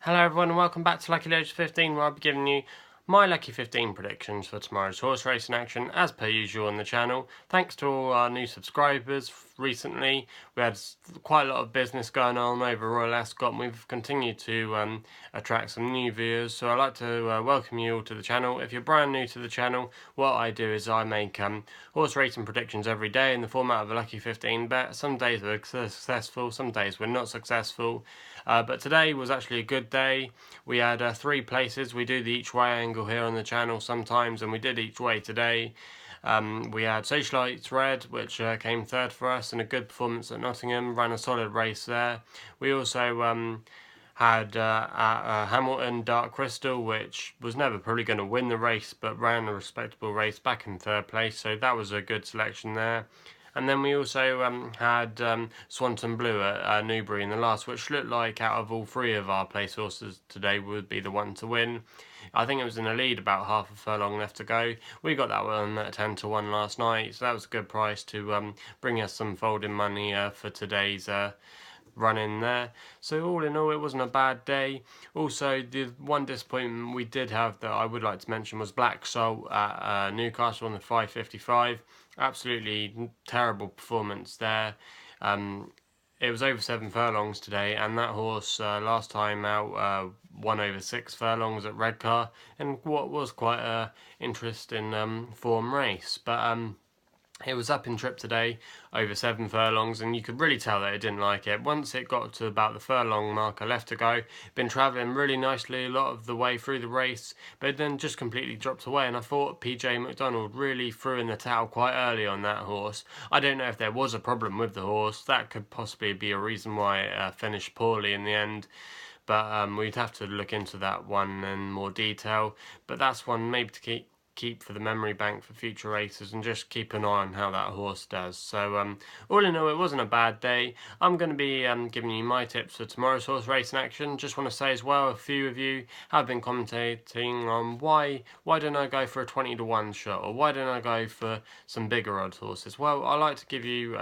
Hello everyone and welcome back to Lucky Loads 15, where I'll be giving you my Lucky 15 predictions for tomorrow's horse racing action as per usual on the channel. Thanks to all our new subscribers recently. We had quite a lot of business going on over Royal Ascot and we've continued to attract some new viewers, so I'd like to welcome you all to the channel. If you're brand new to the channel, what I do is I make horse racing predictions every day in the format of a Lucky 15 bet. Some days we're successful, some days we're not successful, but today was actually a good day. We had 3 places. We do the each way angle here on the channel sometimes, and we did each way today. We had Socialites Red, which came third for us, and a good performance at Nottingham, ran a solid race there. We also had Hamilton Dark Crystal, which was never probably going to win the race, but ran a respectable race back in third place, so that was a good selection there. And then we also had Swanton Blue at Newbury in the last, which looked like out of all 3 of our place horses today would be the one to win. I think it was in the lead, about half a furlong left to go. We got that one at 10 to 1 last night, so that was a good price to bring us some folding money for today's run in there. So all in all, it wasn't a bad day. Also, the one disappointment we did have that I would like to mention was Black Salt at Newcastle on the 5:55. Absolutely terrible performance there. It was over 7 furlongs today, and that horse last time out won over 6 furlongs at Redcar in what was quite a interesting form race. But it was up in trip today, over 7 furlongs, and you could really tell that it didn't like it. Once it got to about the furlong marker left to go, been travelling really nicely a lot of the way through the race, but then just completely dropped away, and I thought PJ McDonald really threw in the towel quite early on that horse. I don't know if there was a problem with the horse. That could possibly be a reason why it finished poorly in the end. But we'd have to look into that one in more detail. But that's one maybe to keep for the memory bank for future races, and just keep an eye on how that horse does. So all in all, it wasn't a bad day. I'm going to be giving you my tips for tomorrow's horse racing action. Just want to say as well, a few of you have been commentating on why don't I go for a 20 to 1 shot, or why don't I go for some bigger odds horses. Well, I like to give you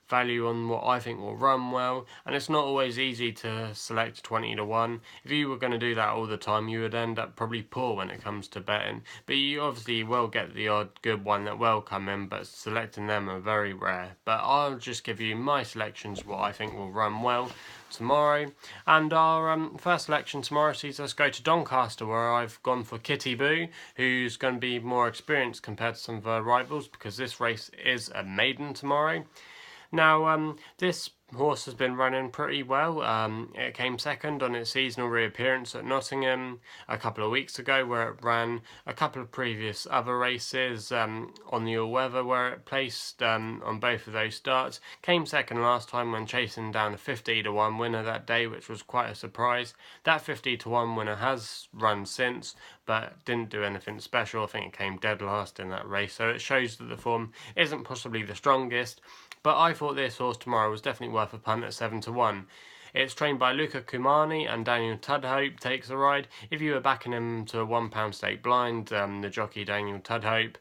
value on what I think will run well, and it's not always easy to select 20 to 1. If you were going to do that all the time, you would end up probably poor when it comes to betting, but you obviously will get the odd good one that will come in, but selecting them are very rare. But I'll just give you my selections, what I think will run well tomorrow. And our first selection tomorrow sees us go to Doncaster, where I've gone for Kitty Boo, who's going to be more experienced compared to some of her rivals, because this race is a maiden tomorrow. Now, this horse has been running pretty well. It came second on its seasonal reappearance at Nottingham a couple of weeks ago, where it ran a couple of previous other races on the all-weather, where it placed on both of those starts. Came second last time when chasing down a 50 to 1 winner that day, which was quite a surprise. That 50 to 1 winner has run since, but didn't do anything special. I think it came dead last in that race, so it shows that the form isn't possibly the strongest. But I thought this horse tomorrow was definitely worth a punt at 7 to 1. It's trained by Luca Cumani, and Daniel Tudhope takes the ride. If you were backing him to a £1 stake blind, the jockey Daniel Tudhope,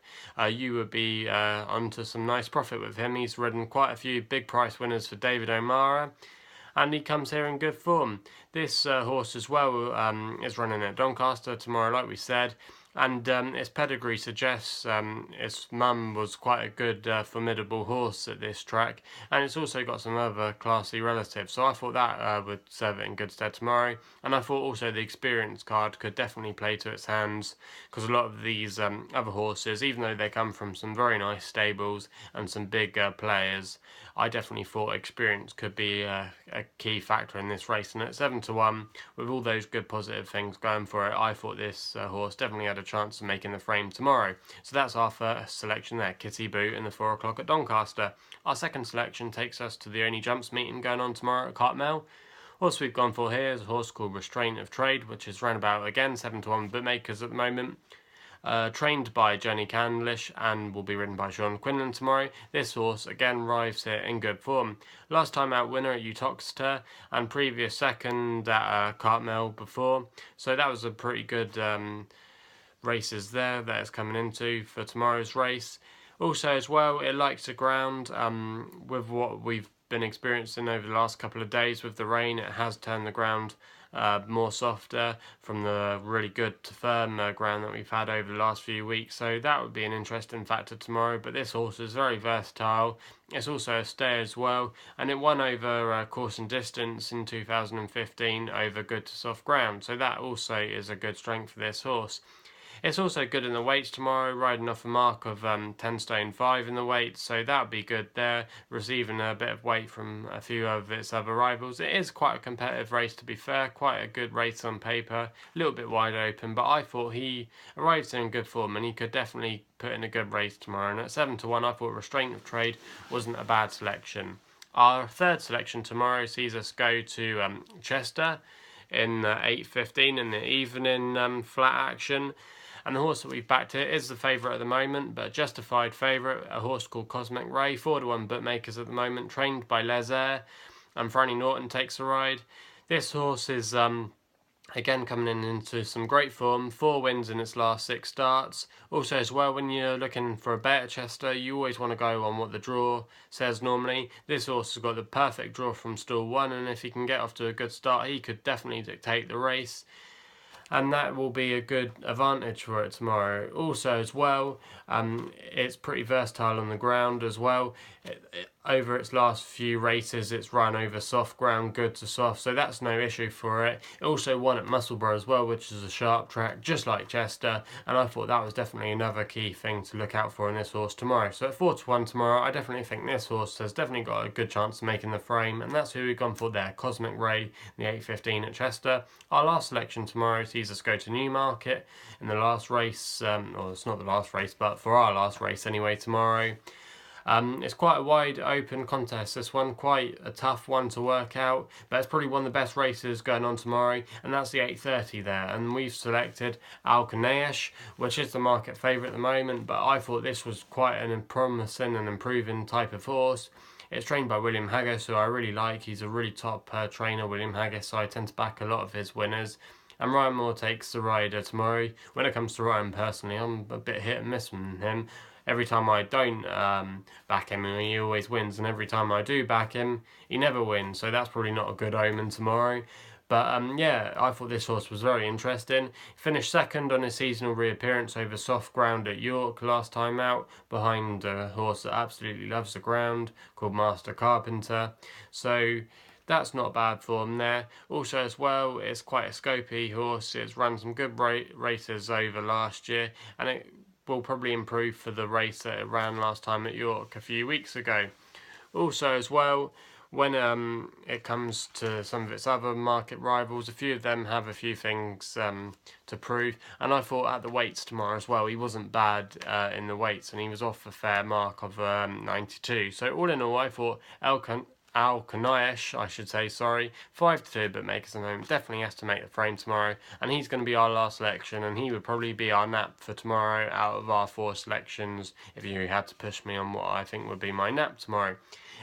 you would be onto some nice profit with him. He's ridden quite a few big price winners for David O'Mara, and he comes here in good form. This horse as well is running at Doncaster tomorrow, like we said, and its pedigree suggests its mum was quite a good formidable horse at this track, and it's also got some other classy relatives, so I thought that would serve it in good stead tomorrow. And I thought also the experience card could definitely play to its hands, because a lot of these other horses, even though they come from some very nice stables and some big players, I definitely thought experience could be a key factor in this race. And at 7 to 1, with all those good positive things going for it, I thought this horse definitely had a chance of making the frame tomorrow. So that's our first selection there, Kitty Boo in the 4 o'clock at Doncaster. Our second selection takes us to the only jumps meeting going on tomorrow at Cartmel. Horse we've gone for here is a horse called Restraint of Trade, which is round about again 7 to 1 bookmakers at the moment. Trained by Jenny Candlish and will be ridden by Sean Quinlan tomorrow. This horse again arrives here in good form. Last time out winner at Doncaster, and previous second at Cartmel before, so that was a pretty good races there that it's coming into for tomorrow's race. Also as well, it likes the ground with what we've been experiencing over the last couple of days with the rain. It has turned the ground more softer from the really good to firm ground that we've had over the last few weeks, so that would be an interesting factor tomorrow. But this horse is very versatile. It's also a stay as well, and it won over course and distance in 2015 over good to soft ground, so that also is a good strength for this horse. It's also good in the weights tomorrow, riding off a mark of 10 stone 5 in the weights, so that would be good there, receiving a bit of weight from a few of its other rivals. It is quite a competitive race, to be fair, quite a good race on paper, a little bit wide open, but I thought he arrives in good form and he could definitely put in a good race tomorrow. And at 7 to 1, I thought Restraint of Trade wasn't a bad selection. Our third selection tomorrow sees us go to Chester in 8:15 in the evening flat action. And the horse that we've backed here is the favourite at the moment, but a justified favourite, a horse called Cosmic Ray, 4 to 1 bookmakers at the moment, trained by Les Ayres, and Franny Norton takes a ride. This horse is again coming into some great form, 4 wins in its last 6 starts. Also as well, when you're looking for a bet at Chester, you always want to go on what the draw says normally. This horse has got the perfect draw from stall 1, and if he can get off to a good start, he could definitely dictate the race, and that will be a good advantage for it tomorrow. Also as well, it's pretty versatile on the ground as well. Over its last few races, it's run over soft ground, good to soft, so that's no issue for it. It also won at Musselburgh as well, which is a sharp track, just like Chester, and I thought that was definitely another key thing to look out for in this horse tomorrow. So at 4 to 1 tomorrow, I definitely think this horse has definitely got a good chance of making the frame, and that's who we've gone for there, Cosmic Ray, the 8:15 at Chester. Our last selection tomorrow sees us go to Newmarket in the last race, or it's not the last race, but for our last race anyway tomorrow. It's quite a wide open contest, this one, quite a tough one to work out, but it's probably one of the best races going on tomorrow, and that's the 8:30 there, and we've selected Neyskh, which is the market favourite at the moment, but I thought this was quite an promising and improving type of horse. It's trained by William Haggis, who I really like. He's a really top trainer, William Haggis, so I tend to back a lot of his winners. And Ryan Moore takes the rider tomorrow. When it comes to Ryan personally, I'm a bit hit and miss from him. Every time I don't back him, he always wins, and every time I do back him, he never wins, so that's probably not a good omen tomorrow. But yeah, I thought this horse was very interesting. Finished second on his seasonal reappearance over soft ground at York last time out, behind a horse that absolutely loves the ground called Master Carpenter. So that's not bad form there. Also as well, it's quite a scopy horse. It's run some good races over last year, and it will probably improve for the race that it ran last time at York a few weeks ago. Also as well, when it comes to some of its other market rivals, a few of them have a few things to prove, and I thought at the weights tomorrow as well, he wasn't bad in the weights, and he was off a fair mark of 92. So all in all, I thought Neyskh, I should say, sorry, 5 to 2 bookmakers at the moment, definitely has to make the frame tomorrow, and he's going to be our last selection, and he would probably be our nap for tomorrow out of our 4 selections, if you had to push me on what I think would be my nap tomorrow.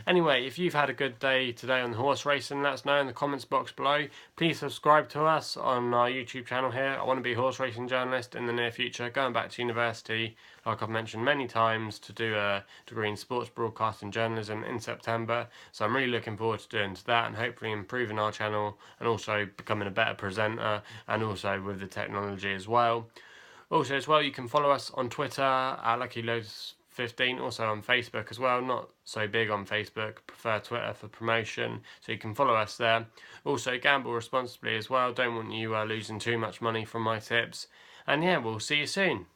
Anyway, if you've had a good day today on horse racing, let us know in the comments box below. Please subscribe to us on our YouTube channel here. I want to be a horse racing journalist in the near future, going back to university, like I've mentioned many times, to do a degree in sports broadcasting journalism in September. So I'm really looking forward to doing that, and hopefully improving our channel, and also becoming a better presenter, and also with the technology as well. Also as well, you can follow us on Twitter at LuckyLoads15, also on Facebook as well. Not so big on Facebook, prefer Twitter for promotion, so you can follow us there. Also gamble responsibly as well, don't want you losing too much money from my tips. And yeah, we'll see you soon.